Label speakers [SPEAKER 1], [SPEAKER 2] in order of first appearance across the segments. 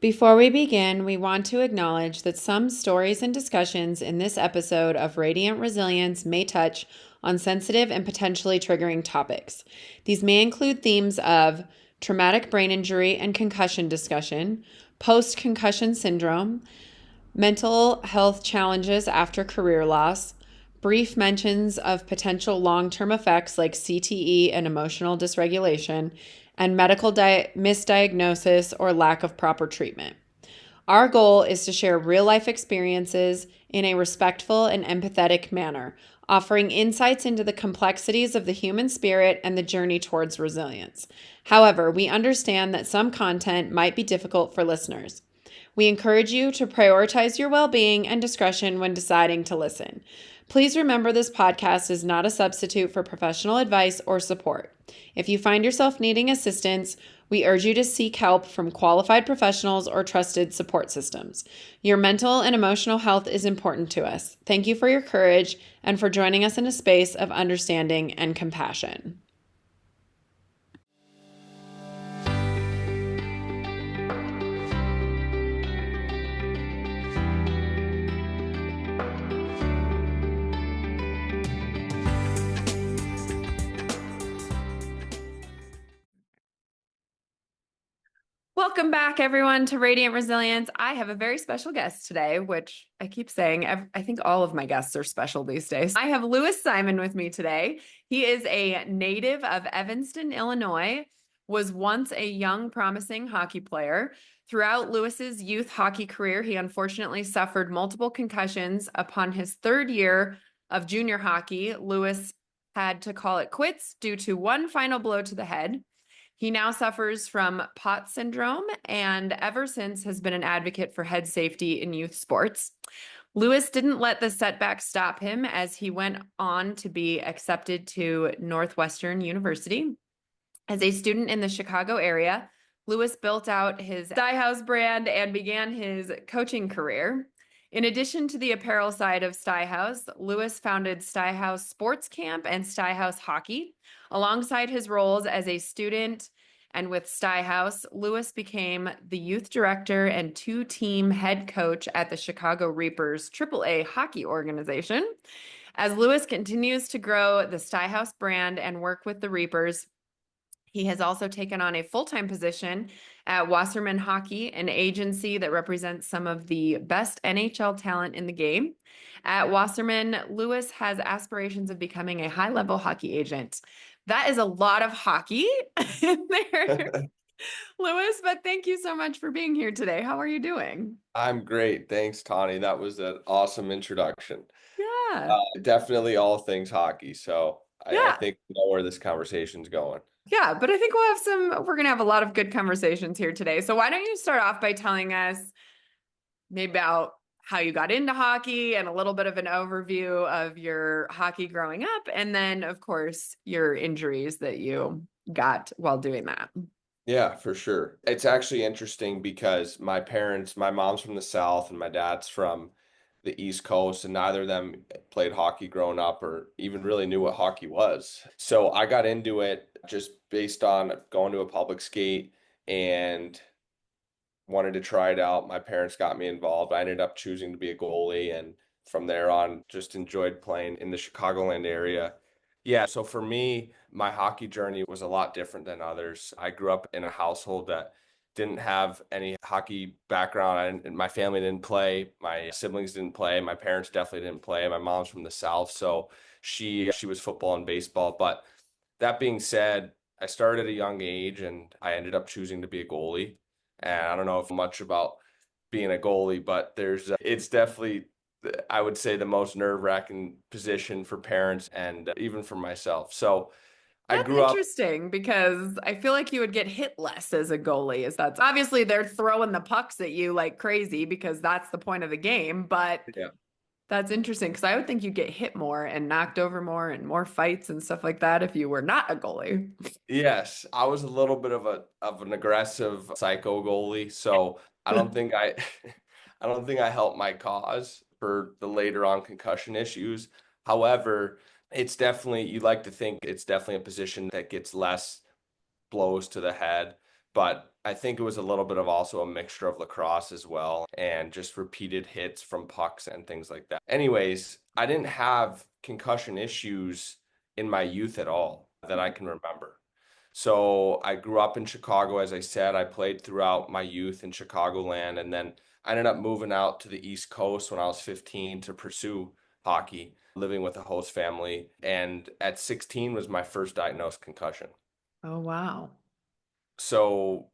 [SPEAKER 1] Before we begin, we want to acknowledge that some stories and discussions in this episode of Radiant Resilience may touch on sensitive and potentially triggering topics. These may include themes of traumatic brain injury and concussion discussion, post concussion syndrome, mental health challenges after career loss, brief mentions of potential long term effects like CTE and emotional dysregulation, and medical misdiagnosis or lack of proper treatment. Our goal is to share real life experiences in a respectful and empathetic manner, offering insights into the complexities of the human spirit and the journey towards resilience. However, we understand that some content might be difficult for listeners. We encourage you to prioritize your well being and discretion when deciding to listen. Please remember this podcast is not a substitute for professional advice or support. If you find yourself needing assistance, we urge you to seek help from qualified professionals or trusted support systems. Your mental and emotional health is important to us. Thank you for your courage and for joining us in a space of understanding and compassion. Welcome back, everyone, to Radiant Resilience. I have a very special guest today, which I keep saying, I think all of my guests are special these days. I have Lewis Simon with me today. He is a native of Evanston, Illinois, was once a young, promising hockey player. Throughout Lewis's youth hockey career, he unfortunately suffered multiple concussions. Upon his third year of junior hockey, Lewis had to call it quits due to one final blow to the head. He now suffers from POTS syndrome and ever since has been an advocate for head safety in youth sports. Lewis didn't let the setback stop him as he went on to be accepted to Northwestern University. As a student in the Chicago area, Lewis built out his Sty House brand and began his coaching career. In addition to the apparel side of Sty House, Lewis founded Sty House Sports Camp and Sty House Hockey. Alongside his roles as a student and with Sty House, Lewis became the youth director and two-team head coach at the Chicago Reapers AAA hockey organization. As Lewis continues to grow the Sty House brand and work with the Reapers, he has also taken on a full-time position at Wasserman Hockey, an agency that represents some of the best NHL talent in the game. At Wasserman, Lewis has aspirations of becoming a high-level hockey agent. That is a lot of hockey in there, Lewis, but thank you so much for being here today. How are you doing?
[SPEAKER 2] I'm great. Thanks, Tawny. That was an awesome introduction.
[SPEAKER 1] Yeah.
[SPEAKER 2] Definitely all things hockey. So I
[SPEAKER 1] Yeah.
[SPEAKER 2] think we know where this conversation's going.
[SPEAKER 1] Yeah, but I think we're going to have a lot of good conversations here today. So why don't you start off by telling us maybe about how you got into hockey and a little bit of an overview of your hockey growing up, and then, of course, your injuries that you got while doing that.
[SPEAKER 2] Yeah, for sure. It's actually interesting because my mom's from the South and my dad's from the East Coast, and neither of them played hockey growing up or even really knew what hockey was. So I got into it just based on going to a public skate and wanted to try it out. My parents got me involved. I ended up choosing to be a goalie, and from there on, just enjoyed playing in the Chicagoland area. Yeah, so for me, my hockey journey was a lot different than others. I grew up in a household that didn't have any hockey background. My family didn't play. My siblings didn't play. My parents definitely didn't play. My mom's from the South, so she was football and baseball. But that being said, I started at a young age, and I ended up choosing to be a goalie. And I don't know if much about being a goalie, but it's definitely, I would say, the most nerve-wracking position for parents and even for myself. So I
[SPEAKER 1] That's
[SPEAKER 2] grew up,
[SPEAKER 1] interesting because I feel like you would get hit less as a goalie. Is that obviously they're throwing the pucks at you like crazy because that's the point of the game, but
[SPEAKER 2] yeah,
[SPEAKER 1] that's interesting because I would think you'd get hit more and knocked over more and more fights and stuff like that if you were not a goalie.
[SPEAKER 2] yes, I was a little bit of an aggressive psycho goalie, so I don't think I, I don't think I helped my cause for the later on concussion issues. However, it's definitely, you like to think it's definitely a position that gets less blows to the head. But I think it was a little bit of also a mixture of lacrosse as well and just repeated hits from pucks and things like that. Anyways, I didn't have concussion issues in my youth at all that I can remember. So I grew up in Chicago, as I said. I played throughout my youth in Chicagoland, and then I ended up moving out to the East Coast when I was 15 to pursue hockey, living with a host family. And at 16 was my first diagnosed concussion.
[SPEAKER 1] Oh, wow.
[SPEAKER 2] So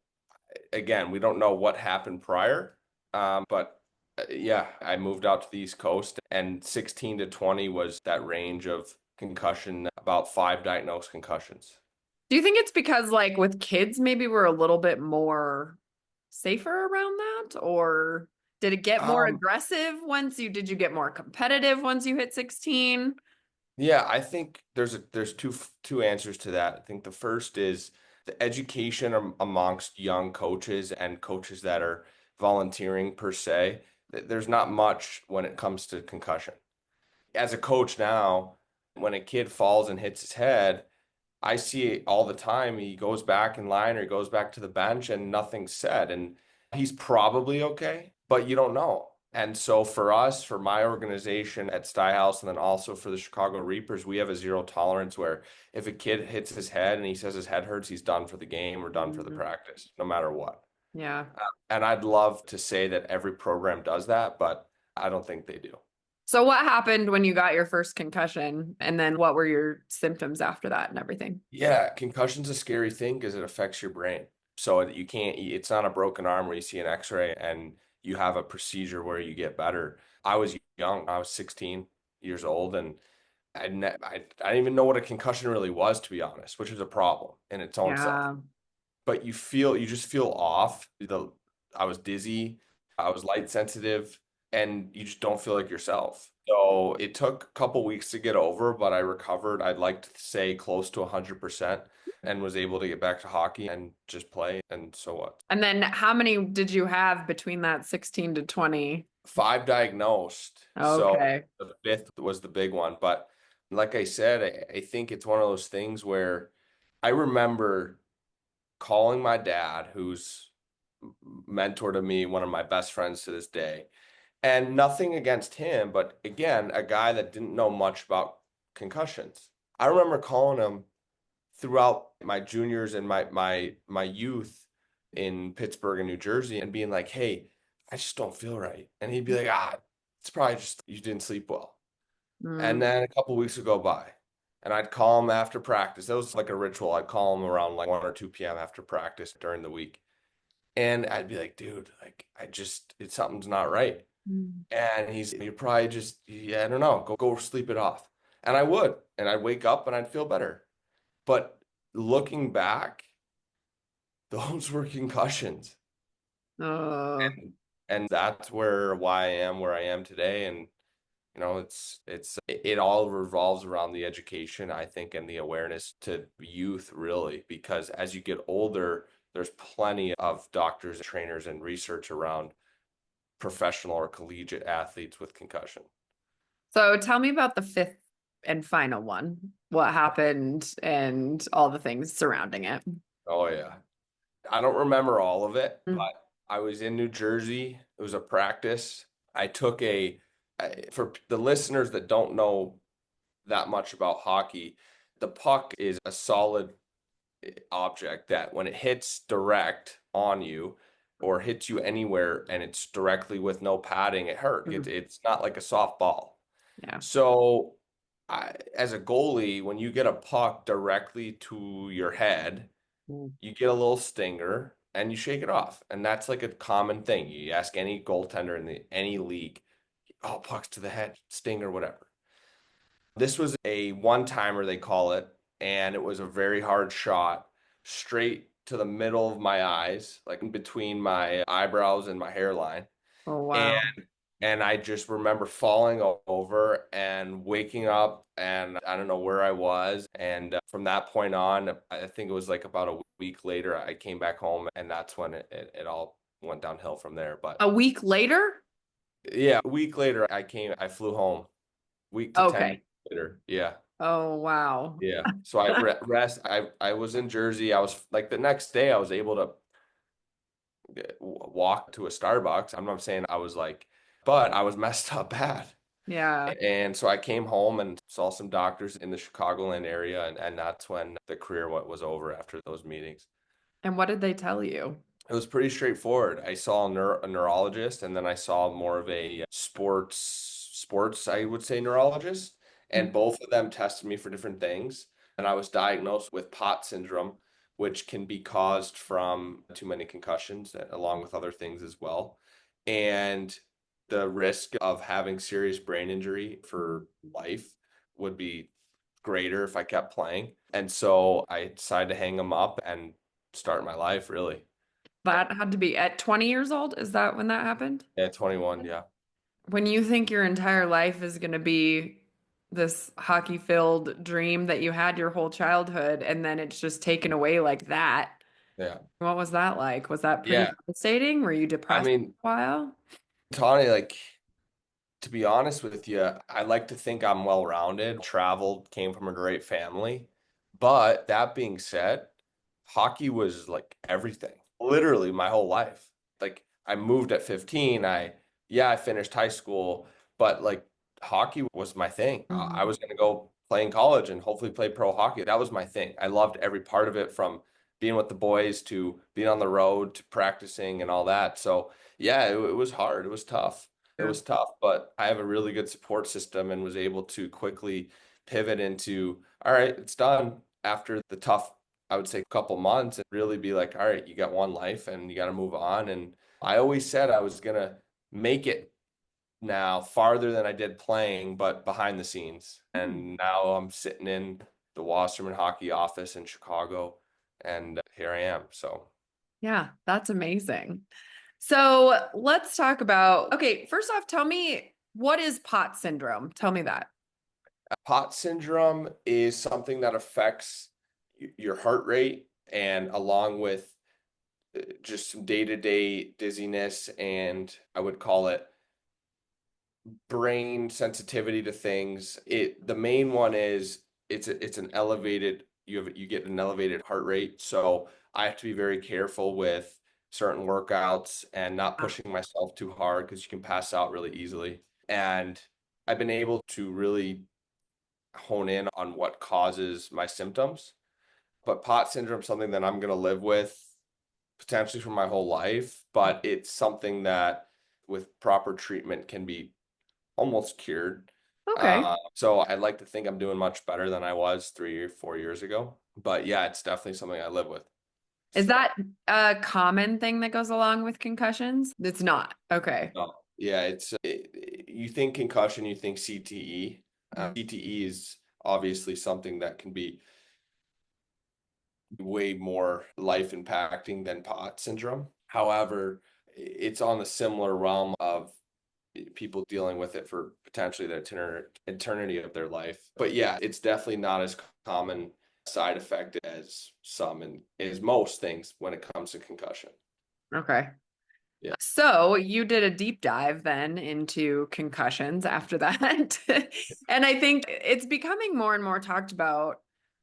[SPEAKER 2] again, we don't know what happened prior, but yeah, I moved out to the East Coast, and 16 to 20 was that range of concussion, about 5 diagnosed concussions.
[SPEAKER 1] Do you think it's because, like, with kids, maybe we're a little bit more safer around that? Or did it get more
[SPEAKER 2] Um,
[SPEAKER 1] aggressive did you get more competitive once you hit 16?
[SPEAKER 2] yeah, I think there's two answers to that. I think the first is the education amongst young coaches and coaches that are volunteering per se. There's not much when it comes to concussion. As a coach now, when a kid falls and hits his head, I see it all the time. He goes back in line or he goes back to the bench and nothing's said. And he's probably okay, but you don't know. And so for us, for my organization at Sty House, and then also for the Chicago Reapers, we have a zero tolerance where if a kid hits his head and he says his head hurts, he's done for the game or done for the
[SPEAKER 1] Mhm.
[SPEAKER 2] practice, no matter what.
[SPEAKER 1] Yeah.
[SPEAKER 2] And I'd love to say that every program does that, but I don't think they do.
[SPEAKER 1] So what happened when you got your first concussion? And then what were your symptoms after that and everything?
[SPEAKER 2] Yeah, concussion's a scary thing because it affects your brain. So you can't, it's not a broken arm where you see an x-ray and you have a procedure where you get better. I was young, I was 16 years old, and I didn't even know what a concussion really was, to be honest, which is a problem in its own self.
[SPEAKER 1] Yeah.
[SPEAKER 2] But you just feel off. I was dizzy, I was light sensitive, and you just don't feel like yourself. So it took a couple weeks to get over, but I recovered. I'd like to say close to 100% and was able to get back to hockey and just play. And so what?
[SPEAKER 1] And then how many did you have between that 16 to 20?
[SPEAKER 2] 5 diagnosed. So
[SPEAKER 1] Okay.
[SPEAKER 2] the fifth was the big one. But like I said, I think it's one of those things where I remember calling my dad, who's mentor to me, one of my best friends to this day. And nothing against him, but again, a guy that didn't know much about concussions. I remember calling him throughout my juniors and my youth in Pittsburgh and New Jersey and being like, "Hey, I just don't feel right." And he'd be like, it's probably just you didn't sleep well." And
[SPEAKER 1] Mm.
[SPEAKER 2] then a couple weeks would go by. And I'd call him after practice. That was like a ritual. I'd call him around like 1 or 2 p.m. after practice during the week. And I'd be like, "Dude, like it's something's not right."
[SPEAKER 1] Mm.
[SPEAKER 2] And you're probably just, yeah, I don't know, go sleep it off. And I would, and I'd wake up and I'd feel better. But looking back, those were concussions.
[SPEAKER 1] Uh,
[SPEAKER 2] And that's why I am where I am today. And it all revolves around the education, I think, and the awareness to youth really, because as you get older, there's plenty of doctors, trainers, and research around professional or collegiate athletes with concussion.
[SPEAKER 1] so tell me about the fifth and final one. What happened and all the things surrounding it.
[SPEAKER 2] Oh yeah. I don't remember all of it,
[SPEAKER 1] Mm.
[SPEAKER 2] but I was in New Jersey. It was a practice. I took for the listeners that don't know that much about hockey, the puck is a solid object that when it hits direct on you or hits you anywhere and it's directly with no padding, it hurt.
[SPEAKER 1] Mhm.
[SPEAKER 2] It's not like a softball.
[SPEAKER 1] Yeah.
[SPEAKER 2] So as a goalie, when you get a puck directly to your head,
[SPEAKER 1] Mm.
[SPEAKER 2] you get a little stinger and you shake it off. And that's like a common thing. You ask any goaltender in any league, oh, pucks to the head, stinger, whatever. This was a one timer, they call it. And it was a very hard shot straight to the middle of my eyes, like in between my eyebrows and my hairline.
[SPEAKER 1] Oh,
[SPEAKER 2] And
[SPEAKER 1] wow.
[SPEAKER 2] I just remember falling over and waking up, and I don't know where I was. And from that point on, I think it was like about a week later, I came back home, and that's when it all went downhill from there. But
[SPEAKER 1] A week later?
[SPEAKER 2] yeah, a week later, I flew home. Week to 10 days
[SPEAKER 1] Okay.
[SPEAKER 2] later. Yeah.
[SPEAKER 1] Oh, wow.
[SPEAKER 2] Yeah. So I rest. I was in Jersey. I was like the next day, I was able to walk to a Starbucks. I'm not saying I was like, but I was messed up bad.
[SPEAKER 1] Yeah.
[SPEAKER 2] And so I came home and saw some doctors in the Chicagoland area, and that's when the career was over after those meetings.
[SPEAKER 1] And what did they tell you?
[SPEAKER 2] It was pretty straightforward. I saw a neurologist, and then I saw more of a sports, I would say, neurologist. And both of them tested me for different things. And I was diagnosed with POT syndrome, which can be caused from too many concussions, along with other things as well. And the risk of having serious brain injury for life would be greater if I kept playing. And so I decided to hang them up and start my life, really.
[SPEAKER 1] That had to be at 20 years old. Is that when that happened?
[SPEAKER 2] Yeah, 21, yeah.
[SPEAKER 1] When you think your entire life is going to be this hockey-filled dream that you had your whole childhood, and then it's just taken away like that.
[SPEAKER 2] Yeah.
[SPEAKER 1] What was that like? Was that pretty
[SPEAKER 2] Yeah.
[SPEAKER 1] devastating? Were you
[SPEAKER 2] I
[SPEAKER 1] depressed
[SPEAKER 2] mean,
[SPEAKER 1] for a while?
[SPEAKER 2] Tawny, like, to be honest with you, I like to think I'm well-rounded, traveled, came from a great family. But that being said, hockey was like everything, literally my whole life. Like I moved at 15. Yeah, I finished high school, but like hockey was my thing. I
[SPEAKER 1] Mhm.
[SPEAKER 2] was going to go play in college and hopefully play pro hockey. That was my thing. I loved every part of it, from being with the boys to being on the road to practicing and all that. So yeah, it was hard. It was tough. It
[SPEAKER 1] Yeah.
[SPEAKER 2] was tough, but I have a really good support system and was able to quickly pivot into, all right, it's done after the tough, I would say, couple months, and really be like, all right, you got one life and you got to move on. And I always said I was gonna make it now farther than I did playing, but behind the scenes.
[SPEAKER 1] Hmm.
[SPEAKER 2] And now I'm sitting in the Wasserman Hockey office in Chicago, and here I am. So
[SPEAKER 1] Yeah, that's amazing. So let's talk about, okay, first off, tell me what is POT syndrome? Tell me that.
[SPEAKER 2] POT syndrome is something that affects your heart rate, and along with just some day-to-day dizziness, and I would call it brain sensitivity to things. The main one is it's an elevated, you get an elevated heart rate. So I have to be very careful with certain workouts and not
[SPEAKER 1] Ah,
[SPEAKER 2] pushing myself too hard, because you can pass out really easily. And I've been able to really hone in on what causes my symptoms. But POT syndrome is something that I'm going to live with potentially for my whole life, but it's something that with proper treatment can be almost cured.
[SPEAKER 1] okay.
[SPEAKER 2] So I'd like to think I'm doing much better than I was 3 or 4 years ago. But yeah, it's definitely something I live with.
[SPEAKER 1] Is
[SPEAKER 2] So
[SPEAKER 1] that a common thing that goes along with concussions? It's not. Okay.
[SPEAKER 2] yeah, you think concussion, you think CTE.
[SPEAKER 1] Mhm.
[SPEAKER 2] CTE is obviously something that can be way more life impacting than POT syndrome. However, it's on the similar realm of people dealing with it for potentially the eternity of their life. But yeah, it's definitely not as common side effect as some and as most things when it comes to concussion.
[SPEAKER 1] Okay.
[SPEAKER 2] Yeah.
[SPEAKER 1] So you did a deep dive then into concussions after that. And I think it's becoming more and more talked about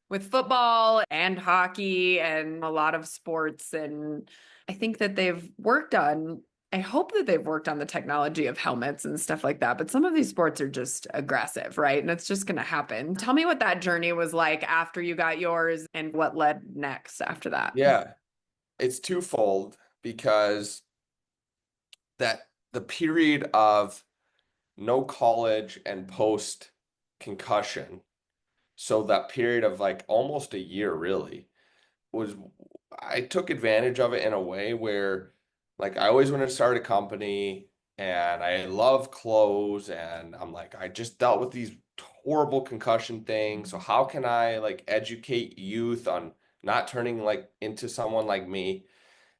[SPEAKER 1] with football and hockey and a lot of sports. And I think that I hope that they've worked on the technology of helmets and stuff like that. But some of these sports are just aggressive, right? And it's just going to happen. Tell me what that journey was like after you got yours and what led next after that.
[SPEAKER 2] Yeah, it's twofold, because that the period of no college and post concussion, so that period of like almost a year really was, I took advantage of it in a way where, like, I always wanted to start a company, and I love clothes, and I'm like, I just dealt with these horrible concussion things. So how can I like educate youth on not turning like into someone like me?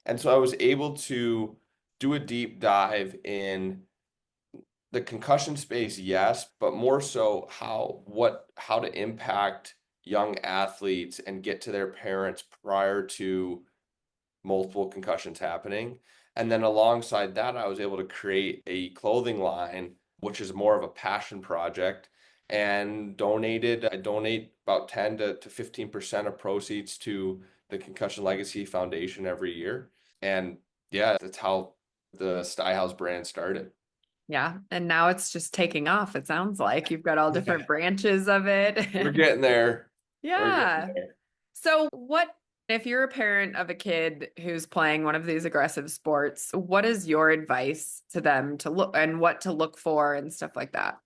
[SPEAKER 2] And so I was able to do a deep dive in the concussion space, yes, but more so how to impact young athletes and get to their parents prior to multiple concussions happening. And then alongside that, I was able to create a clothing line, which is more of a passion project, and I donate about 10 to 15% of proceeds to the Concussion Legacy Foundation every year. And Yeah, that's how the Sty House brand started.
[SPEAKER 1] Yeah. And now it's just taking off. It sounds like you've got all
[SPEAKER 2] Yeah.
[SPEAKER 1] different branches of
[SPEAKER 2] We're
[SPEAKER 1] it.
[SPEAKER 2] getting there. We're getting
[SPEAKER 1] Yeah.
[SPEAKER 2] there.
[SPEAKER 1] So, what if you're a parent of a kid who's playing one of these aggressive sports? What is your advice to them to look and what to look for and stuff like that?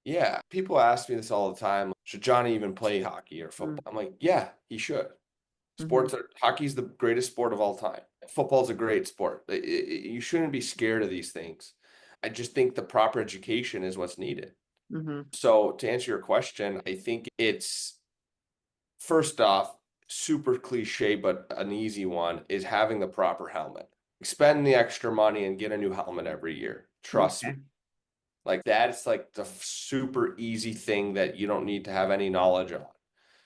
[SPEAKER 2] Yeah, people ask me this all the time. Should Johnny even play hockey or football? I'm like, yeah, he should.
[SPEAKER 1] Mm-hmm.
[SPEAKER 2] Hockey's the greatest sport of all time. Football's a great sport. You shouldn't be scared of these things. I just think the proper education is what's needed.
[SPEAKER 1] Mm-hmm.
[SPEAKER 2] So to answer your question, I think it's first off, super cliche, but an easy one is having the proper helmet. Spend the extra money and get a new helmet every year. Trust me.
[SPEAKER 1] Okay.
[SPEAKER 2] Like that's like the super easy thing that you don't need to have any knowledge on.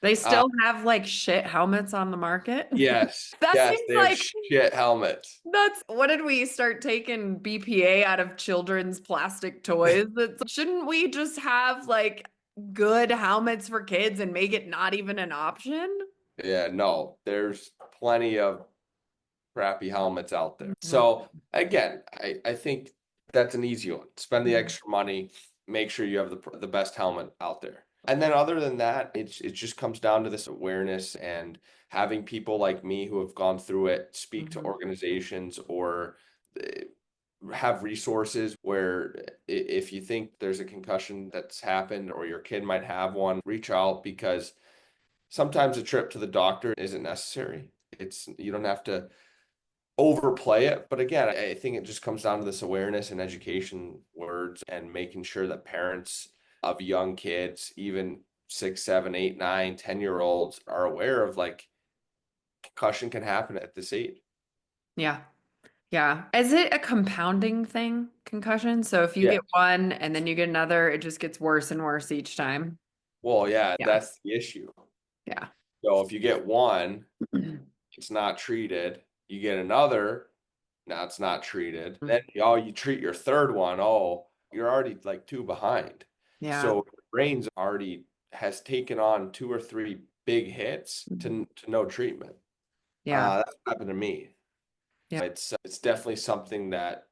[SPEAKER 1] They
[SPEAKER 2] Uh,
[SPEAKER 1] still have like shit helmets on the market.
[SPEAKER 2] yes,
[SPEAKER 1] That
[SPEAKER 2] yes,
[SPEAKER 1] seems
[SPEAKER 2] they have
[SPEAKER 1] like
[SPEAKER 2] shit helmets.
[SPEAKER 1] that's what did we start taking BPA out of children's plastic toys? Shouldn't we just have like good helmets for kids and make it not even an option?
[SPEAKER 2] Yeah, no, there's plenty of crappy helmets out there.
[SPEAKER 1] Mhm.
[SPEAKER 2] So again, I think that's an easy one. Spend the
[SPEAKER 1] Mhm.
[SPEAKER 2] extra money, make sure you have the best helmet out there. And then other than that, it just comes down to this awareness and having people like me who have gone through it speak to
[SPEAKER 1] Mhm.
[SPEAKER 2] organizations or have resources where if you think there's a concussion that's happened or your kid might have one, reach out because sometimes a trip to the doctor isn't necessary. It's you don't have to overplay it. But again, I think it just comes down to this awareness and education words and making sure that parents of young kids, even 6, 7, 8, 9, 10 year olds, are aware of like concussion can happen at this age.
[SPEAKER 1] Yeah. Yeah. Is it a compounding thing, concussion? So if you
[SPEAKER 2] Yeah.
[SPEAKER 1] get one and then you get another, it just gets worse and worse each time.
[SPEAKER 2] Well, yeah,
[SPEAKER 1] Yeah.
[SPEAKER 2] that's the issue.
[SPEAKER 1] Yeah.
[SPEAKER 2] So if you get one, it's not treated. You get another, now it's not treated. Then oh, you treat your third one. Oh, you're already like two behind.
[SPEAKER 1] Yeah.
[SPEAKER 2] So your brain's already has taken on two or three big hits to no treatment.
[SPEAKER 1] Yeah.
[SPEAKER 2] That's what happened to me.
[SPEAKER 1] Yeah.
[SPEAKER 2] It's definitely something that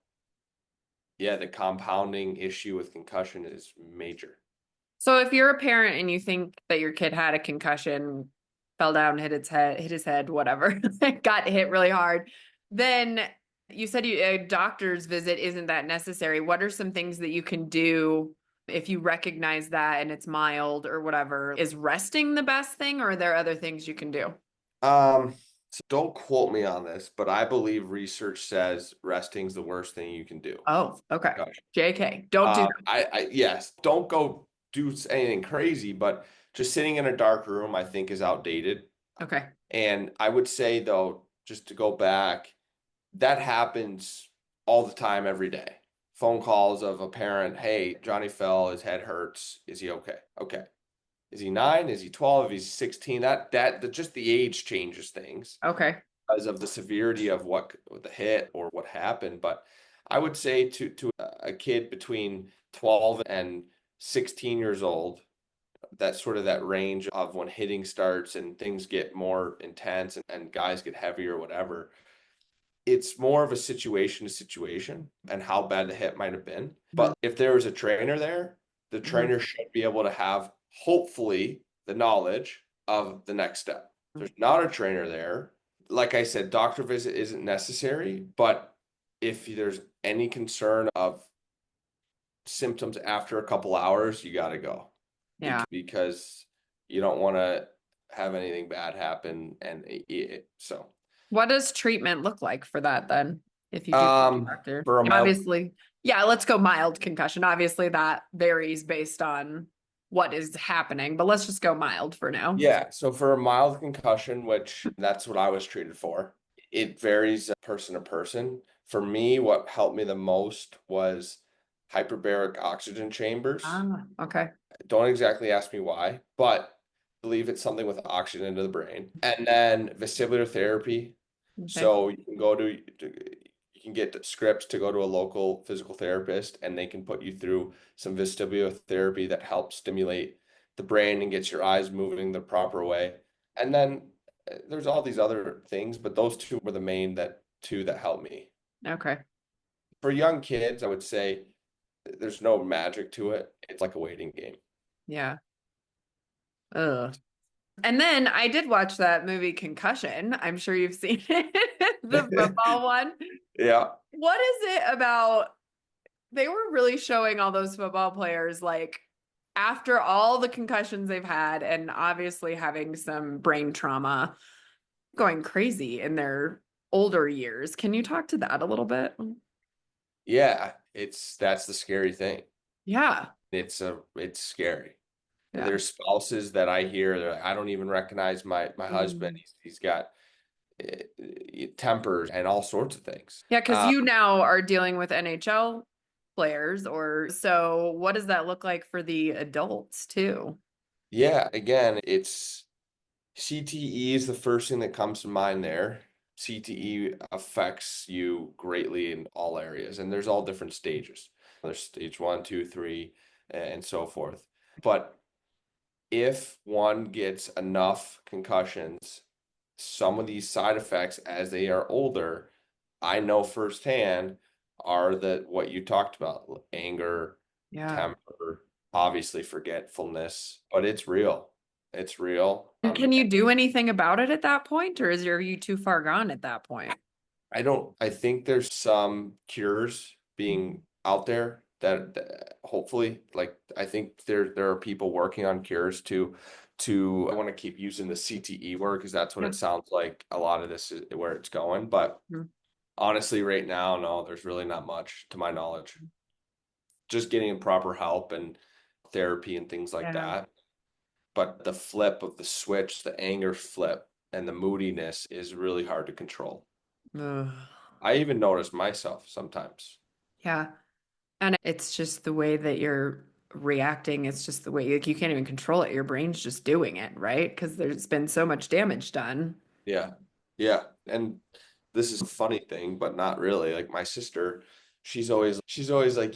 [SPEAKER 2] yeah, the compounding issue with concussion is major.
[SPEAKER 1] So if you're a parent and you think that your kid had a concussion, fell down, hit his head, whatever, got hit really hard, then you said a doctor's visit isn't that necessary. What are some things that you can do if you recognize that and it's mild or whatever? Is resting the best thing, or are there other things you can do?
[SPEAKER 2] So don't quote me on this, but I believe research says resting's the worst thing you can do.
[SPEAKER 1] Oh, okay.
[SPEAKER 2] Concussion.
[SPEAKER 1] JK, don't do
[SPEAKER 2] Yes, don't go do anything crazy, but just sitting in a dark room, I think is outdated.
[SPEAKER 1] that. Okay.
[SPEAKER 2] And I would say though, just to go back, that happens all the time, every day. Phone calls of a parent, hey, Johnny fell, his head hurts. Is he okay? Okay. Is he 9? Is he 12? Is he 16? Just the age changes things
[SPEAKER 1] Okay.
[SPEAKER 2] because of the severity of what the hit or what happened. But I would say to a kid between 12 and 16 years old, that's sort of that range of when hitting starts and things get more intense and guys get heavy or whatever. It's more of a situation to situation and how bad the hit might have been.
[SPEAKER 1] Mhm.
[SPEAKER 2] But if there was a trainer there, the
[SPEAKER 1] Mhm.
[SPEAKER 2] trainer should be able to have hopefully the knowledge of the next step. If there's not a trainer there, like I said, doctor visit isn't necessary, but if there's any concern of symptoms after a couple hours, you got to go
[SPEAKER 1] Yeah.
[SPEAKER 2] because you don't want to have anything bad happen. And so,
[SPEAKER 1] What does treatment look like for that then? If you do go to the doctor,
[SPEAKER 2] for a
[SPEAKER 1] yeah,
[SPEAKER 2] mild,
[SPEAKER 1] obviously, yeah, let's go mild concussion. Obviously, that varies based on what is happening, but let's just go mild for now.
[SPEAKER 2] yeah. So for a mild concussion, which that's what I was treated for, it varies person to person. For me, what helped me the most was hyperbaric oxygen chambers.
[SPEAKER 1] Ah, okay.
[SPEAKER 2] Don't exactly ask me why, but I believe it's something with oxygen into the brain. And then vestibular therapy.
[SPEAKER 1] Okay.
[SPEAKER 2] So you can you can get scripts to go to a local physical therapist and they can put you through some vestibular therapy that helps stimulate the brain and gets your eyes moving the proper way. And then there's all these other things, but those two were the main that too that help me.
[SPEAKER 1] Okay.
[SPEAKER 2] For young kids, I would say there's no magic to it. It's like a waiting game.
[SPEAKER 1] Yeah. Ugh. And then I did watch that movie Concussion. I'm sure you've seen it, the football one.
[SPEAKER 2] Yeah.
[SPEAKER 1] What is it about? They were really showing all those football players like after all the concussions they've had and obviously having some brain trauma going crazy in their older years. Can you talk to that a little bit?
[SPEAKER 2] Yeah, that's the scary thing.
[SPEAKER 1] Yeah.
[SPEAKER 2] It's scary.
[SPEAKER 1] Yeah.
[SPEAKER 2] There's spouses that I hear, they're like, I don't even recognize my husband.
[SPEAKER 1] Mm.
[SPEAKER 2] He's got tempers and all sorts of things.
[SPEAKER 1] Yeah, because you now are dealing with NHL players, or so what does that look like for the adults too?
[SPEAKER 2] Yeah, again, it's CTE is the first thing that comes to mind there. CTE affects you greatly in all areas, and there's all different stages. There's stage one, two, three, and so forth. But if one gets enough concussions, some of these side effects as they are older, I know firsthand are that what you talked about, anger,
[SPEAKER 1] Yeah.
[SPEAKER 2] temper, obviously forgetfulness, but it's real. It's real.
[SPEAKER 1] And can you do anything about it at that point, or are you too far gone at that point?
[SPEAKER 2] I think there's some cures being out there that hopefully, like, I think there are people working on cures to I want to keep using the CTE word because that's what
[SPEAKER 1] Yeah.
[SPEAKER 2] it sounds like a lot of this is where it's going. But
[SPEAKER 1] Mhm.
[SPEAKER 2] honestly, right now, no, there's really not much to my knowledge. Just getting proper help and therapy and things like
[SPEAKER 1] Yeah.
[SPEAKER 2] that. But the flip of the switch, the anger flip and the moodiness is really hard to control.
[SPEAKER 1] Ugh.
[SPEAKER 2] I even notice myself sometimes.
[SPEAKER 1] Yeah. And it's just the way that you're reacting. It's just the way like you can't even control it. Your brain's just doing it, right? Because there's been so much damage done.
[SPEAKER 2] Yeah. Yeah. And this is a funny thing, but not really. Like my sister, she's always like,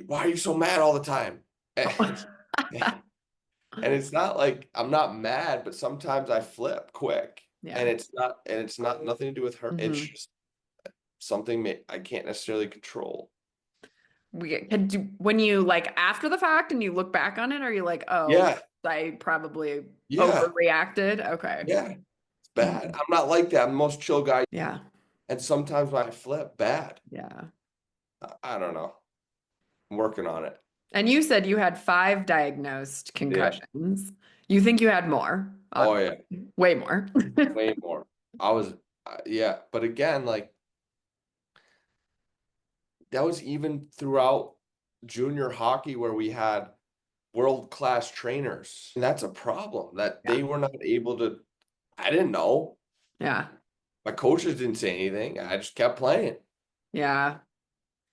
[SPEAKER 2] why are you so mad all the time? And it's not like I'm not mad, but sometimes I flip quick.
[SPEAKER 1] Yeah.
[SPEAKER 2] And it's not nothing to do with her. It's
[SPEAKER 1] Hmm.
[SPEAKER 2] just something I can't necessarily control.
[SPEAKER 1] When you like after the fact and you look back on it, are you like, oh,
[SPEAKER 2] Yeah.
[SPEAKER 1] I probably
[SPEAKER 2] Yeah.
[SPEAKER 1] overreacted? Okay.
[SPEAKER 2] Yeah. It's bad.
[SPEAKER 1] Mhm.
[SPEAKER 2] I'm not like that. I'm the most chill guy.
[SPEAKER 1] Yeah.
[SPEAKER 2] And sometimes when I flip bad,
[SPEAKER 1] Yeah.
[SPEAKER 2] I don't know. I'm working on it.
[SPEAKER 1] And you said you had 5 diagnosed
[SPEAKER 2] Yeah.
[SPEAKER 1] concussions. You think you had more?
[SPEAKER 2] Oh yeah.
[SPEAKER 1] Way more.
[SPEAKER 2] Way more. I was, yeah. But again, like that was even throughout junior hockey where we had world-class trainers. And that's a problem that
[SPEAKER 1] Yeah.
[SPEAKER 2] they were not able to. I didn't know.
[SPEAKER 1] Yeah.
[SPEAKER 2] My coaches didn't say anything. I just kept playing.
[SPEAKER 1] Yeah.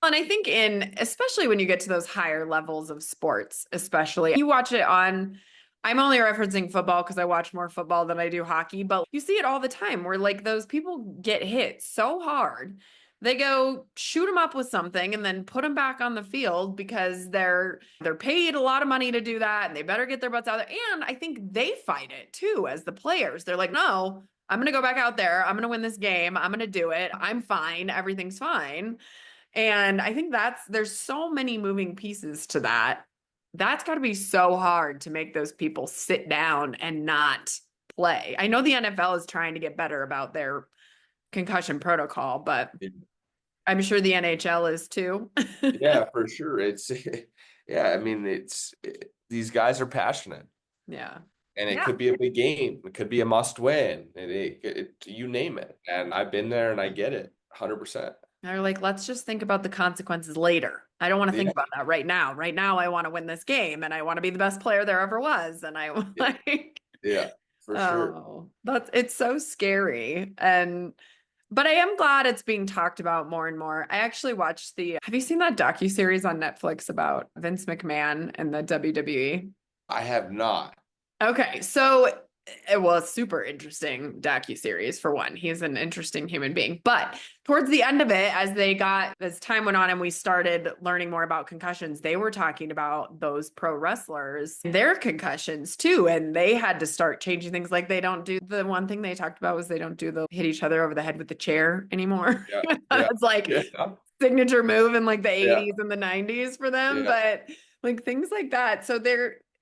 [SPEAKER 1] And I think especially when you get to those higher levels of sports, especially you watch it on, I'm only referencing football because I watch more football than I do hockey, but you see it all the time where like those people get hit so hard. They go shoot them up with something and then put them back on the field because they're paid a lot of money to do that and they better get their butts out there. And I think they fight it too as the players. They're like, no, I'm going to go back out there. I'm going to win this game. I'm going to do it. I'm fine. Everything's fine. And I think there's so many moving pieces to that. That's got to be so hard to make those people sit down and not play. I know the NFL is trying to get better about their concussion protocol, but I'm sure the NHL is too.
[SPEAKER 2] Yeah, for sure. It's yeah, I mean these guys are passionate
[SPEAKER 1] Yeah.
[SPEAKER 2] and it
[SPEAKER 1] Yeah.
[SPEAKER 2] could be a big game. It could be a must win. You name it. And I've been there and I get it 100%.
[SPEAKER 1] They're like, let's just think about the consequences later. I don't want to think
[SPEAKER 2] Yeah,
[SPEAKER 1] about that right now. Right now, I want to win this game and I want to be the best player there ever was. And I
[SPEAKER 2] yeah,
[SPEAKER 1] like,
[SPEAKER 2] yeah, for sure.
[SPEAKER 1] oh, it's so scary. But I am glad it's being talked about more and more. I actually watched have you seen that docuseries on Netflix about Vince McMahon and the WWE?
[SPEAKER 2] I have not.
[SPEAKER 1] Okay, so it was super interesting docuseries for one. He's an interesting human being. But towards the end of it, as time went on and we started learning more about concussions, they were talking about those pro wrestlers, their concussions too. And they had to start changing things. Like they don't do the one thing they talked about was they don't do the hit each other over the head with the chair anymore.
[SPEAKER 2] Yeah, yeah,
[SPEAKER 1] It's like
[SPEAKER 2] yeah,
[SPEAKER 1] signature move in like the
[SPEAKER 2] yeah,
[SPEAKER 1] 80s and the 90s for them.
[SPEAKER 2] yeah,
[SPEAKER 1] But like things like that. So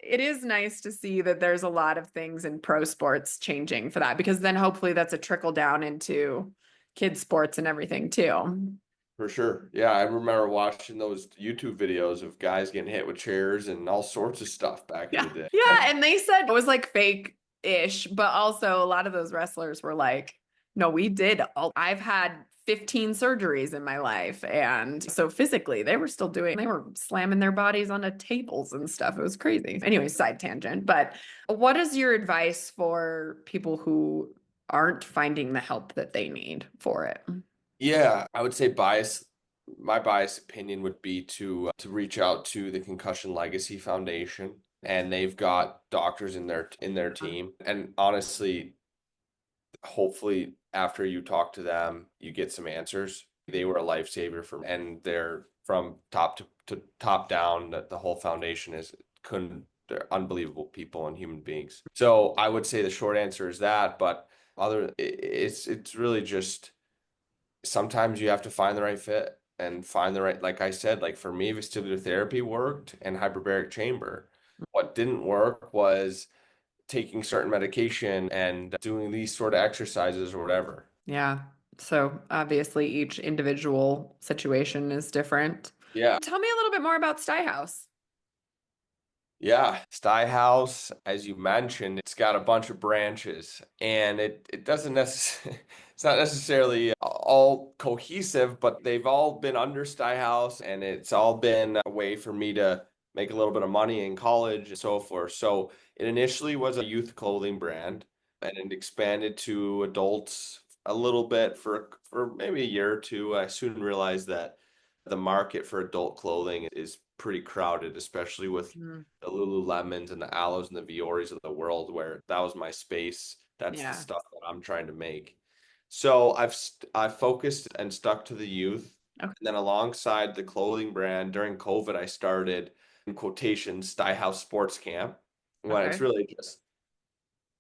[SPEAKER 1] it is nice to see that there's a lot of things in pro sports changing for that because then hopefully that's a trickle down into kids sports and everything too.
[SPEAKER 2] for sure. Yeah, I remember watching those YouTube videos of guys getting hit with chairs and all sorts of stuff back in
[SPEAKER 1] Yeah.
[SPEAKER 2] the day.
[SPEAKER 1] Yeah. And they said it was like fake-ish, but also a lot of those wrestlers were like, no, I've had 15 surgeries in my life. And so physically they were slamming their bodies onto tables and stuff. It was crazy. Anyway, side tangent. But what is your advice for people who aren't finding the help that they need for it?
[SPEAKER 2] Yeah, I would say my biased opinion would be to reach out to the Concussion Legacy Foundation, and they've got doctors in their team. And honestly, hopefully after you talk to them, you get some answers. They were a lifesaver for me, and they're from top to top down, that the whole foundation is couldn't they're unbelievable people and human beings. So I would say the short answer is that, but it's really just sometimes you have to find the right fit and find the right, like I said, like for me, vestibular therapy worked and hyperbaric chamber. What didn't work was taking certain medication and doing these sort of exercises or whatever.
[SPEAKER 1] Yeah. So obviously each individual situation is different.
[SPEAKER 2] Yeah.
[SPEAKER 1] Tell me a little bit more about Sty House.
[SPEAKER 2] Yeah. Sty House, as you mentioned, it's got a bunch of branches and it doesn't necessarily, it's not necessarily all cohesive, but they've all been under Sty House and it's all been a way for me to make a little bit of money in college and so forth. So it initially was a youth clothing brand and it expanded to adults a little bit for maybe a year or two. I soon realized that the market for adult clothing is pretty crowded, especially with
[SPEAKER 1] Mm,
[SPEAKER 2] the Lululemons and the Aloes and the Vioris of the world, where that was my space. That's the
[SPEAKER 1] yeah.
[SPEAKER 2] stuff that I'm trying to make. So I've focused and stuck to the youth.
[SPEAKER 1] Okay.
[SPEAKER 2] And then alongside the clothing brand, during COVID, I started in quotations Sty House Sports Camp, when it's
[SPEAKER 1] Okay.
[SPEAKER 2] really just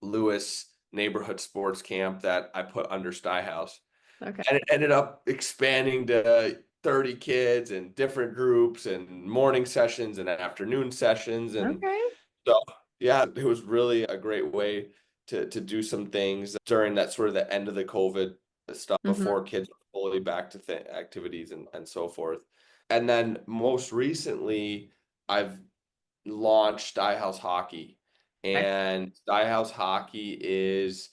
[SPEAKER 2] Lewis neighborhood sports camp that I put under Sty House.
[SPEAKER 1] Okay.
[SPEAKER 2] And it ended up expanding to 30 kids and different groups and morning sessions and afternoon sessions. And
[SPEAKER 1] Okay.
[SPEAKER 2] so, yeah, it was really a great way to do some things during that sort of the end of the COVID stuff before
[SPEAKER 1] Hmm.
[SPEAKER 2] kids were fully back to activities and so forth. And then most recently, I've launched Sty House Hockey.
[SPEAKER 1] Okay.
[SPEAKER 2] And Sty House Hockey is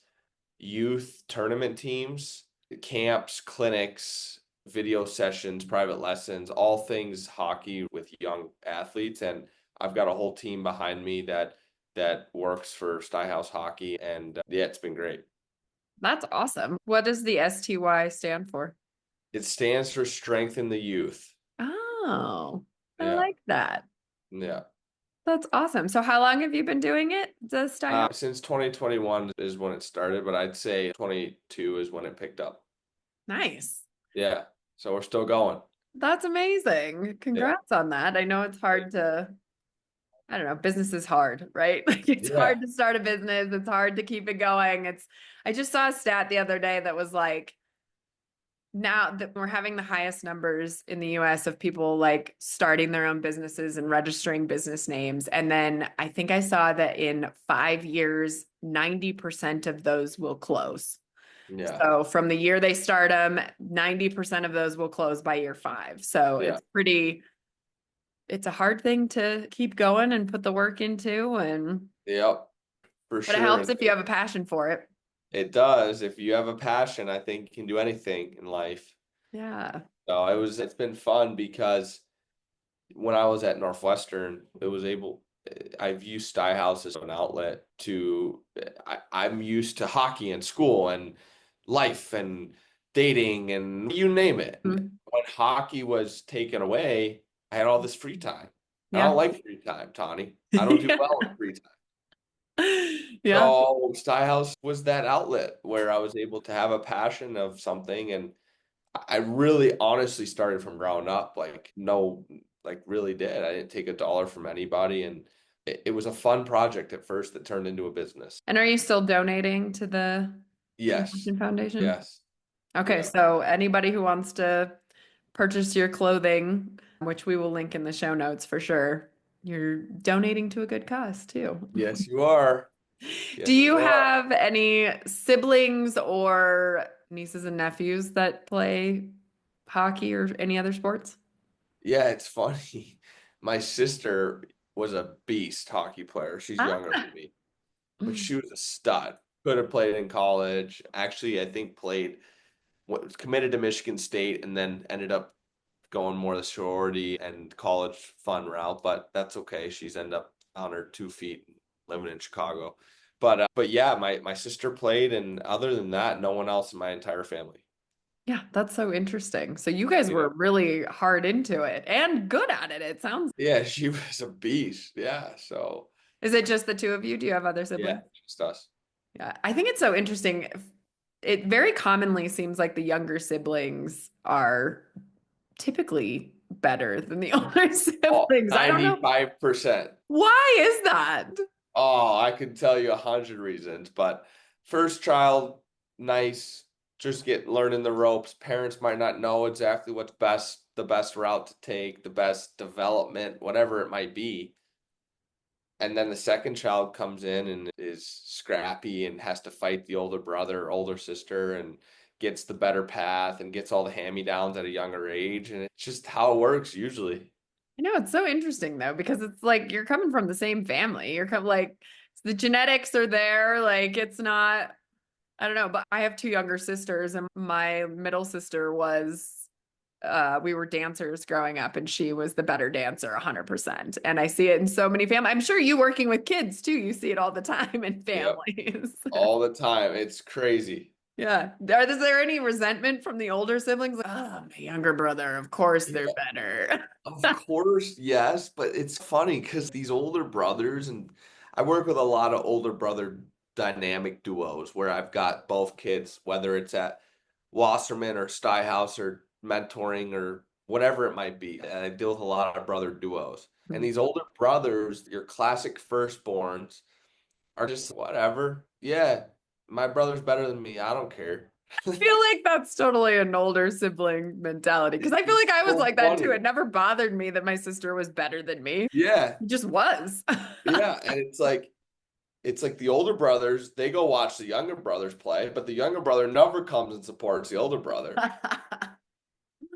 [SPEAKER 2] youth tournament teams, camps, clinics, video sessions, private lessons, all things hockey with young athletes. And I've got a whole team behind me that works for Sty House Hockey, and yeah, it's been great.
[SPEAKER 1] That's awesome. What does the STY stand for?
[SPEAKER 2] It stands for Strengthen the Youth.
[SPEAKER 1] Oh, I
[SPEAKER 2] Yeah,
[SPEAKER 1] like that.
[SPEAKER 2] yeah.
[SPEAKER 1] That's awesome. So how long have you been doing it, the Sty House?
[SPEAKER 2] Since 2021 is when it started, but I'd say 22 is when it picked up.
[SPEAKER 1] Nice.
[SPEAKER 2] Yeah, so we're still going.
[SPEAKER 1] That's amazing.
[SPEAKER 2] Yeah,
[SPEAKER 1] Congrats on that. I know it's hard to, I don't know, business is hard, right? Like it's
[SPEAKER 2] yeah,
[SPEAKER 1] hard to start a business. It's hard to keep it going. I just saw a stat the other day that was like, now that we're having the highest numbers in the US of people like starting their own businesses and registering business names. And then I think I saw that in 5 years, 90% of those will close.
[SPEAKER 2] yeah,
[SPEAKER 1] So from the year they start them, 90% of those will close by year 5. So
[SPEAKER 2] yeah.
[SPEAKER 1] it's a hard thing to keep going and put the work into,
[SPEAKER 2] Yep, for
[SPEAKER 1] but it
[SPEAKER 2] sure.
[SPEAKER 1] helps
[SPEAKER 2] And
[SPEAKER 1] if you have a passion for it.
[SPEAKER 2] it does. If you have a passion, I think you can do anything in life.
[SPEAKER 1] Yeah.
[SPEAKER 2] So it's been fun because when I was at Northwestern, I've used Sty House as an outlet I'm used to hockey and school and life and dating and you name it. And
[SPEAKER 1] Mhm.
[SPEAKER 2] when hockey was taken away, I had all this free time. I don't
[SPEAKER 1] Yeah.
[SPEAKER 2] like free time, Tawny. I don't do well with free time.
[SPEAKER 1] Yeah.
[SPEAKER 2] So Sty House was that outlet where I was able to have a passion of something, and I really honestly started from ground up, like no, like really did. I didn't take a dollar from anybody, and it was a fun project at first that turned into a business.
[SPEAKER 1] And are you still donating to the
[SPEAKER 2] Yes,
[SPEAKER 1] Concussion Foundation?
[SPEAKER 2] yes,
[SPEAKER 1] Okay,
[SPEAKER 2] yeah,
[SPEAKER 1] so anybody who wants to purchase your clothing, which we will link in the show notes for sure, you're donating to a good cause too.
[SPEAKER 2] yes, you are.
[SPEAKER 1] Do
[SPEAKER 2] Yes,
[SPEAKER 1] you
[SPEAKER 2] you are.
[SPEAKER 1] have any siblings or nieces and nephews that play hockey or any other sports?
[SPEAKER 2] Yeah, it's funny. My sister was a beast hockey player. She's younger
[SPEAKER 1] Ah.
[SPEAKER 2] than me, but she was a stud. Could have played in college. Actually, I think played was committed to Michigan State and then ended up going more the sorority and college fun route, but that's okay. She's ended up on her 2 feet living in Chicago. But yeah, my sister played, and other than that, no one else in my entire family.
[SPEAKER 1] Yeah, that's so interesting. So you guys
[SPEAKER 2] Yeah.
[SPEAKER 1] were really hard into it and good at it, it sounds.
[SPEAKER 2] Yeah, she was a beast. Yeah. So
[SPEAKER 1] Is it just the two of you? Do you have other
[SPEAKER 2] yeah,
[SPEAKER 1] siblings?
[SPEAKER 2] just us.
[SPEAKER 1] Yeah, I think it's so interesting. It very commonly seems like the younger siblings are typically better than the older
[SPEAKER 2] Oh,
[SPEAKER 1] siblings. I don't know.
[SPEAKER 2] 95%.
[SPEAKER 1] Why is that?
[SPEAKER 2] Oh, I could tell you 100 reasons, but first child, nice, just get learning the ropes. Parents might not know exactly what's best, the best route to take, the best development, whatever it might be. And then the second child comes in and is scrappy and has to fight the older brother or older sister and gets the better path and gets all the hand-me-downs at a younger age. And it's just how it works usually.
[SPEAKER 1] I know it's so interesting though, because it's like you're coming from the same family. You're like the genetics are there. Like it's not, I don't know, but I have two younger sisters, and my middle sister was we were dancers growing up, and she was the better dancer 100%. And I see it in so many families. I'm sure you working with kids too, you see it all the time in
[SPEAKER 2] Yep,
[SPEAKER 1] families.
[SPEAKER 2] all the time. It's crazy.
[SPEAKER 1] Yeah. Is there any resentment from the older siblings? Like, oh, my younger brother, of course they're better.
[SPEAKER 2] Of course, yes, but it's funny because these older brothers, and I work with a lot of older brother dynamic duos where I've got both kids, whether it's at Wasserman or Sty House or mentoring or whatever it might be. And I deal with a lot of brother duos. And these older brothers, your classic firstborns, are just whatever. Yeah, my brother's better than me. I don't care.
[SPEAKER 1] Feel like that's totally an older sibling mentality. Because I feel
[SPEAKER 2] It's
[SPEAKER 1] like I was
[SPEAKER 2] so
[SPEAKER 1] like that too.
[SPEAKER 2] funny.
[SPEAKER 1] It never bothered me that my sister was better than me.
[SPEAKER 2] Yeah,
[SPEAKER 1] It just was.
[SPEAKER 2] yeah. And it's like the older brothers, they go watch the younger brothers play, but the younger brother never comes and supports the older brother.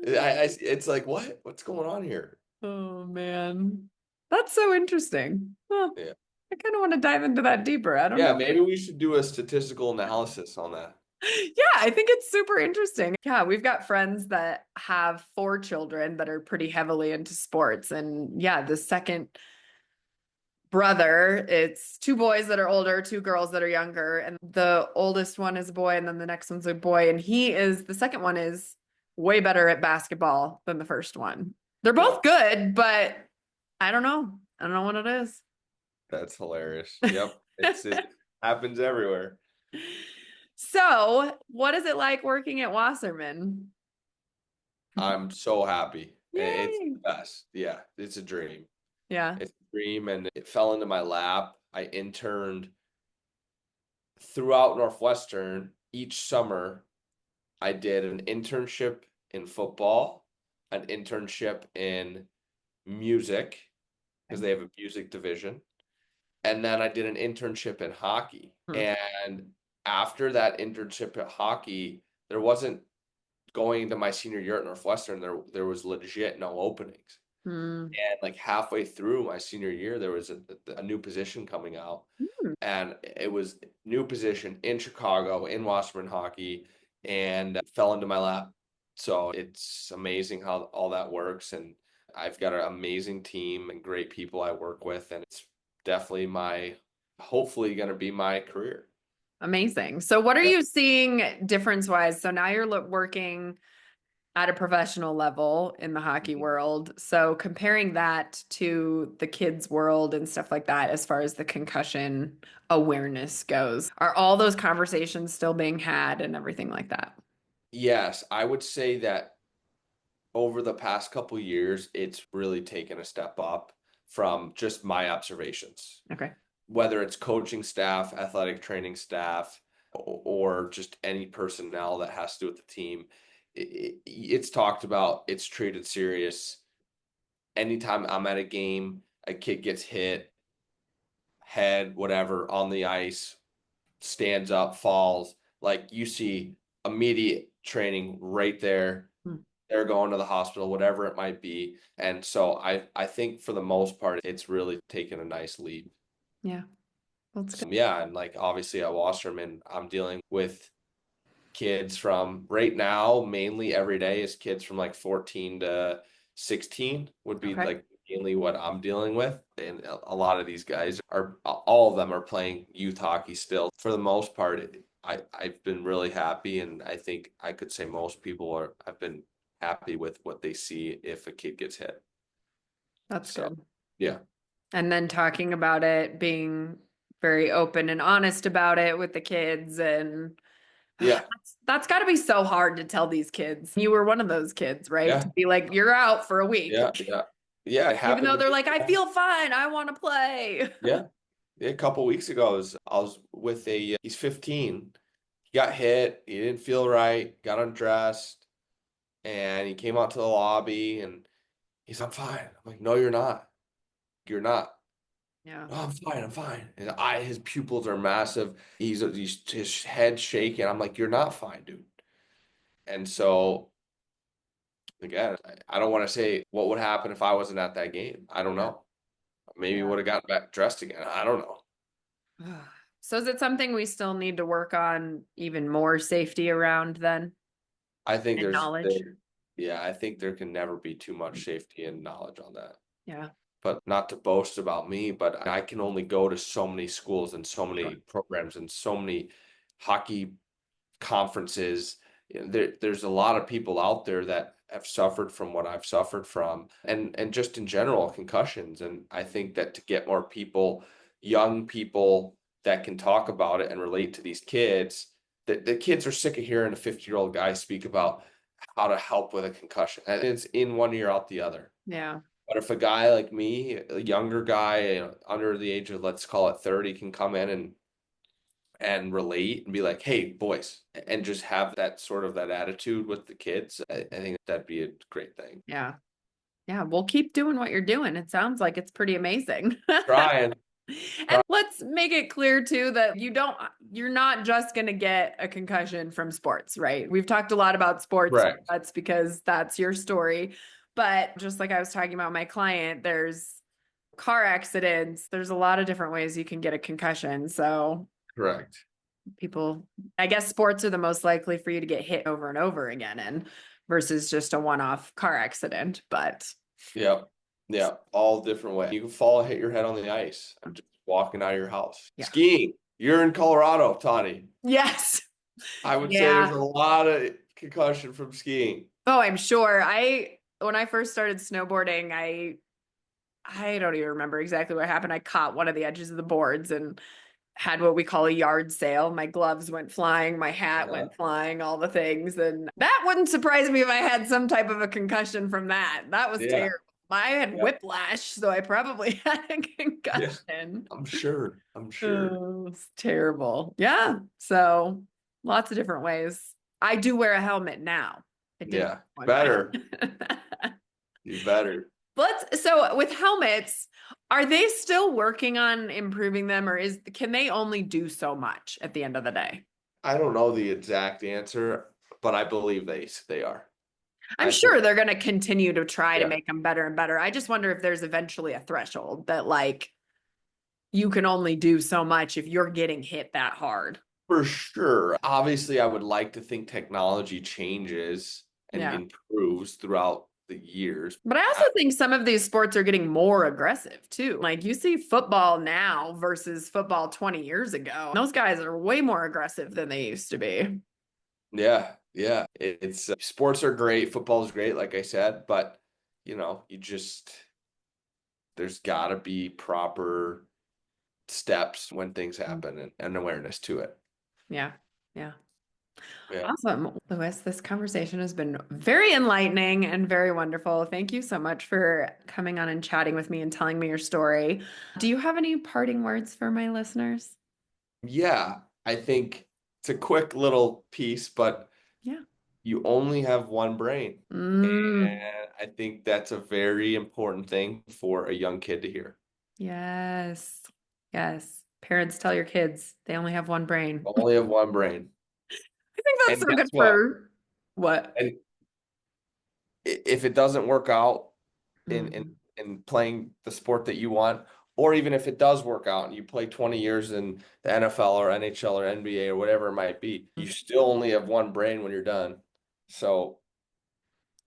[SPEAKER 2] It's like, what? What's going on here?
[SPEAKER 1] Oh man. That's so interesting. Well,
[SPEAKER 2] Yeah.
[SPEAKER 1] I kind of want to dive into that deeper. I don't
[SPEAKER 2] Yeah,
[SPEAKER 1] know.
[SPEAKER 2] maybe we should do a statistical analysis on that.
[SPEAKER 1] Yeah, I think it's super interesting. Yeah, we've got friends that have four children that are pretty heavily into sports. And yeah, the second brother, it's two boys that are older, two girls that are younger. And the oldest one is a boy, and then the next one's a boy. And the second one is way better at basketball than the first one. They're
[SPEAKER 2] Yeah,
[SPEAKER 1] both good, but I don't know. I don't know what it is.
[SPEAKER 2] that's hilarious. Yep. It happens everywhere.
[SPEAKER 1] So, what is it like working at Wasserman?
[SPEAKER 2] I'm so happy. It's
[SPEAKER 1] Yay.
[SPEAKER 2] the best. Yeah, it's a dream.
[SPEAKER 1] Yeah.
[SPEAKER 2] It's a dream, and it fell into my lap. I interned throughout Northwestern each summer. I did an internship in football, an internship in music, because they have a music division. And then I did an internship in hockey.
[SPEAKER 1] Hmm.
[SPEAKER 2] And after that internship at hockey, there wasn't going into my senior year at Northwestern, there was legit no openings.
[SPEAKER 1] Hmm.
[SPEAKER 2] And like halfway through my senior year, there was a new position coming out.
[SPEAKER 1] Hmm.
[SPEAKER 2] And it was new position in Chicago in Wasserman Hockey, and fell into my lap. So it's amazing how all that works, and I've got an amazing team and great people I work with, and it's definitely hopefully going to be my career.
[SPEAKER 1] Amazing. So, what are
[SPEAKER 2] Yeah.
[SPEAKER 1] you seeing difference wise? So now you're working. at a professional level in the hockey
[SPEAKER 2] Mhm.
[SPEAKER 1] world. So comparing that to the kids' world and stuff like that, as far as the concussion awareness goes, are all those conversations still being had and everything like that?
[SPEAKER 2] Yes, I would say that over the past couple years, it's really taken a step up from just my observations.
[SPEAKER 1] Okay.
[SPEAKER 2] Whether it's coaching staff, athletic training staff, or just any personnel that has to do with the team, it's talked about, it's treated serious. Anytime I'm at a game, a kid gets hit, head, whatever, on the ice, stands up, falls, like you see immediate training right there.
[SPEAKER 1] Hmm.
[SPEAKER 2] They're going to the hospital, whatever it might be. And so I think for the most part, it's really taken a nice lead.
[SPEAKER 1] Yeah, that's good.
[SPEAKER 2] Yeah, and like obviously at Wasserman, I'm dealing with kids from right now, mainly every day is kids from like 14 to 16 would be
[SPEAKER 1] Okay.
[SPEAKER 2] like mainly what I'm dealing with. And a lot of these guys are, all of them are playing youth hockey still. For the most part, I've been really happy, and I think I could say most people have been happy with what they see if a kid gets hit.
[SPEAKER 1] That's
[SPEAKER 2] So
[SPEAKER 1] good.
[SPEAKER 2] yeah,
[SPEAKER 1] And then talking about it, being very open and honest about it with the kids. And
[SPEAKER 2] yeah,
[SPEAKER 1] that's got to be so hard to tell these kids. You were one of those kids, right?
[SPEAKER 2] yeah,
[SPEAKER 1] To be like, you're out for a week,
[SPEAKER 2] yeah, yeah, yeah. It
[SPEAKER 1] even
[SPEAKER 2] happened
[SPEAKER 1] though
[SPEAKER 2] to
[SPEAKER 1] they're
[SPEAKER 2] me.
[SPEAKER 1] like, I feel fine. I want to play.
[SPEAKER 2] Yeah. Yeah, a couple weeks ago, I was with he's 15. He got hit. He didn't feel right. Got undressed, and he came out to the lobby, and I'm fine. I'm like, no, you're not. You're not.
[SPEAKER 1] Yeah.
[SPEAKER 2] No, I'm fine. I'm fine. His pupils are massive. He's his head shaking. I'm like, you're not fine, dude. And so again, I don't want to say what would happen if I wasn't at that game. I don't
[SPEAKER 1] Yeah.
[SPEAKER 2] know. Maybe
[SPEAKER 1] Yeah.
[SPEAKER 2] would have gotten back dressed again. I don't know.
[SPEAKER 1] So is it something we still need to work on even more safety around then
[SPEAKER 2] I think
[SPEAKER 1] and knowledge?
[SPEAKER 2] yeah, I think there can never be too much safety and knowledge on that.
[SPEAKER 1] Yeah.
[SPEAKER 2] But not to boast about me, but I can only go to so many schools and so many
[SPEAKER 1] Sure.
[SPEAKER 2] programs and so many hockey conferences. There's a lot of people out there that have suffered from what I've suffered from, and just in general concussions. And I think that to get more people, young people that can talk about it and relate to these kids, the kids are sick of hearing a 50-year-old guy speak about how to help with a concussion. And it's in one ear out the other.
[SPEAKER 1] Yeah.
[SPEAKER 2] But if a guy like me, a younger guy, under the age of, let's call it 30, can come in and relate and be like, hey, boys, and just have that sort of that attitude with the kids, I think that'd be a great thing.
[SPEAKER 1] Yeah. Yeah. We'll keep doing what you're doing. It sounds like it's pretty amazing.
[SPEAKER 2] Trying.
[SPEAKER 1] And let's make it clear too that you're not just going to get a concussion from sports, right? We've talked a lot about sports.
[SPEAKER 2] Right.
[SPEAKER 1] That's because that's your story. But just like I was talking about my client, there's car accidents. There's a lot of different ways you can get a concussion. So
[SPEAKER 2] Correct.
[SPEAKER 1] people, I guess sports are the most likely for you to get hit over and over again and versus just a one-off car accident. But
[SPEAKER 2] Yep. Yeah. All different ways. You can fall and hit your head on the ice. I'm just walking out of your house.
[SPEAKER 1] yeah.
[SPEAKER 2] Skiing. You're in Colorado, Tawny.
[SPEAKER 1] Yes.
[SPEAKER 2] I would say there's
[SPEAKER 1] Yeah.
[SPEAKER 2] a lot of concussion from skiing.
[SPEAKER 1] Oh, I'm sure. When I first started snowboarding, I don't even remember exactly what happened. I caught one of the edges of the boards and had what we call a yard sale. My gloves went flying, my hat
[SPEAKER 2] Uh,
[SPEAKER 1] went flying, all the things. And that wouldn't surprise me if I had some type of a concussion from that. That was
[SPEAKER 2] yeah.
[SPEAKER 1] terrible. I had
[SPEAKER 2] Yeah.
[SPEAKER 1] whiplash, so I probably had a
[SPEAKER 2] Yeah.
[SPEAKER 1] concussion.
[SPEAKER 2] I'm sure. I'm sure.
[SPEAKER 1] Oh, it's terrible. Yeah. So lots of different ways. I do wear a helmet now. I didn't
[SPEAKER 2] Yeah.
[SPEAKER 1] one
[SPEAKER 2] Better.
[SPEAKER 1] time.
[SPEAKER 2] You better.
[SPEAKER 1] So with helmets, are they still working on improving them, or can they only do so much at the end of the day?
[SPEAKER 2] I don't know the exact answer, but I believe they are.
[SPEAKER 1] I'm
[SPEAKER 2] I think,
[SPEAKER 1] sure they're going to continue to try to
[SPEAKER 2] yeah,
[SPEAKER 1] make them better and better. I just wonder if there's eventually a threshold that like you can only do so much if you're getting hit that hard.
[SPEAKER 2] for sure. Obviously, I would like to think technology changes and
[SPEAKER 1] Yeah.
[SPEAKER 2] improves throughout the years.
[SPEAKER 1] But I also think some of these sports are getting more aggressive too. Like you see football now versus football 20 years ago. Those guys are way more aggressive than they used to be.
[SPEAKER 2] Yeah, Yeah, it's sports are great, football is great, like I said, but you just there's got to be proper steps when things happen and awareness to it.
[SPEAKER 1] Yeah. Yeah.
[SPEAKER 2] Yeah.
[SPEAKER 1] Awesome. Lewis, this conversation has been very enlightening and very wonderful. Thank you so much for coming on and chatting with me and telling me your story. Do you have any parting words for my listeners?
[SPEAKER 2] Yeah, I think it's a quick little piece, but
[SPEAKER 1] Yeah.
[SPEAKER 2] you only have one brain.
[SPEAKER 1] Mm,
[SPEAKER 2] And I think that's a very important thing for a young kid to hear.
[SPEAKER 1] yes. Yes. Parents tell your kids they only have one brain.
[SPEAKER 2] Only have one brain.
[SPEAKER 1] I think that's
[SPEAKER 2] And
[SPEAKER 1] so good
[SPEAKER 2] guess what?
[SPEAKER 1] for what?
[SPEAKER 2] And if it doesn't work out in in
[SPEAKER 1] Mhm.
[SPEAKER 2] in playing the sport that you want, or even if it does work out and you play 20 years in the NFL or NHL or NBA or whatever it might be, you still only have one brain when you're done. So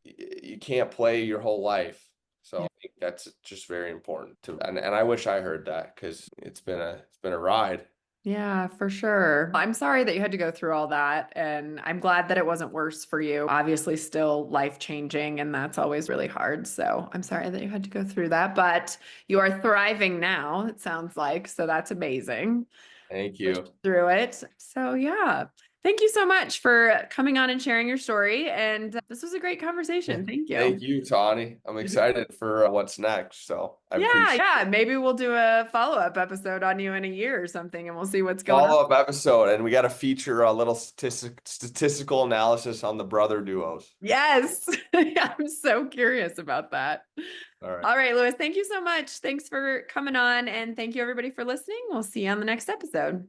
[SPEAKER 2] you can't play your whole life. So
[SPEAKER 1] Yeah.
[SPEAKER 2] I think that's just very important to, and I wish I heard that because it's been a ride.
[SPEAKER 1] Yeah, for sure. I'm sorry that you had to go through all that, and I'm glad that it wasn't worse for you. Obviously, still life-changing, and that's always really hard. So I'm sorry that you had to go through that, but you are thriving now, it sounds like. So that's amazing.
[SPEAKER 2] Thank
[SPEAKER 1] Pushed
[SPEAKER 2] you.
[SPEAKER 1] through it. So yeah. Thank you so much for coming on and sharing your story. And this was a great conversation. Thank
[SPEAKER 2] Thank
[SPEAKER 1] you.
[SPEAKER 2] you, Tawny. I'm excited for what's next. So I
[SPEAKER 1] Yeah,
[SPEAKER 2] appreciate
[SPEAKER 1] yeah.
[SPEAKER 2] it.
[SPEAKER 1] Maybe we'll do a follow-up episode on you in a year or something, and we'll see what's going on.
[SPEAKER 2] Follow-up episode, and we got to feature a little statistical analysis on the brother duos.
[SPEAKER 1] Yes. I'm so curious about that.
[SPEAKER 2] All right.
[SPEAKER 1] All right, Lewis, thank you so much. Thanks for coming on, and thank you everybody for listening. We'll see you on the next episode.